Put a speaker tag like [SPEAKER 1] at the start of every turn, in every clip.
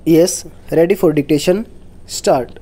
[SPEAKER 1] Yes, ready for dictation. Start.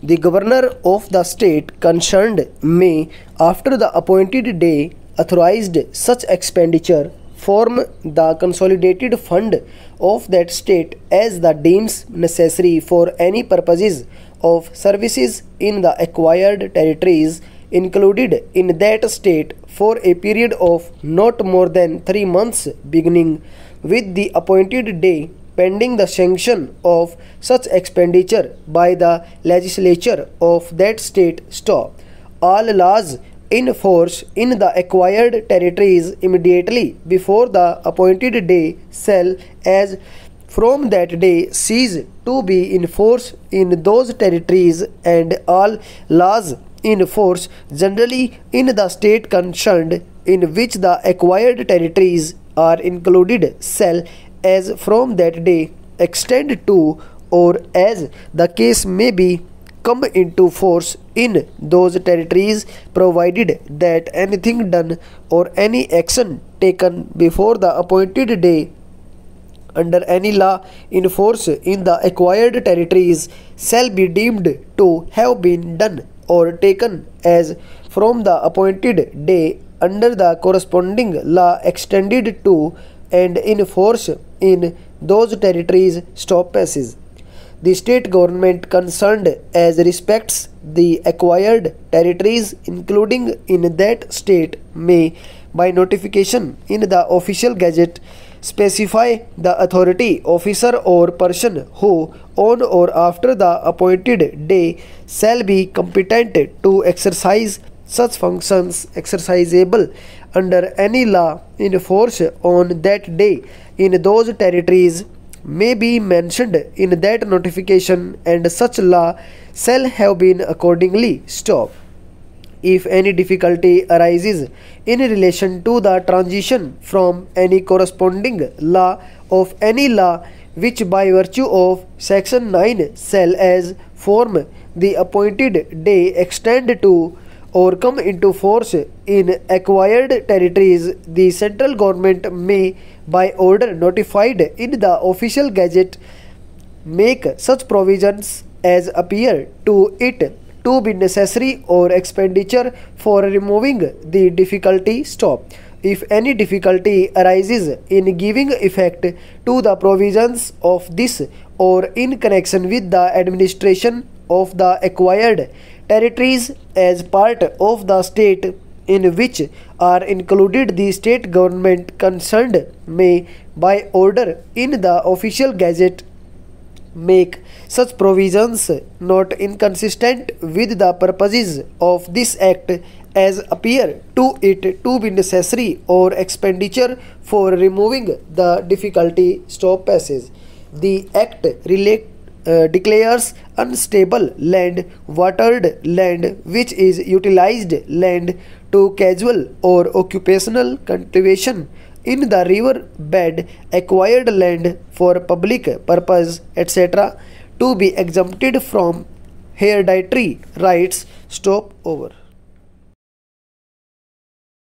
[SPEAKER 1] The governor of the state concerned may, after the appointed day, authorized such expenditure form the consolidated fund of that state as the deems necessary for any purposes of services in the acquired territories included in that state for a period of not more than 3 months beginning with the appointed day, pending the sanction of such expenditure by the legislature of that state. Stop. All laws in force in the acquired territories immediately before the appointed day shall, as from that day, cease to be in force in those territories, and all laws in force generally in the state concerned in which the acquired territories are included shall, as from that day, extend to, or as the case may be, come into force in those territories, provided that anything done or any action taken before the appointed day under any law in force in the acquired territories shall be deemed to have been done or taken as from the appointed day under the corresponding law extended to and in force in those territories. Stop passage. The state government concerned as respects the acquired territories including in that state may, by notification in the official gazette, specify the authority, officer or person who on or after the appointed day shall be competent to exercise such functions exercisable under any law in force on that day in those territories may be mentioned in that notification, and such law shall have been accordingly. Stop. If any difficulty arises in relation to the transition from any corresponding law of any law which by virtue of section 9 shall as form the appointed day extend to or come into force in acquired territories, the central government may, by order notified in the official gazette, make such provisions as appear to it to be necessary or expenditure for removing the difficulty. Stop. If any difficulty arises in giving effect to the provisions of this or in connection with the administration of the acquired territories as part of the state in which are included, the state government concerned may, by order in the official gazette, make such provisions not inconsistent with the purposes of this act as appear to it to be necessary or expenditure for removing the difficulty. Stop passage. The act declares unstable land, watered land which is utilized land to casual or occupational cultivation in the river bed, acquired land for public purpose, etc., to be exempted from hereditary rights. Stop over.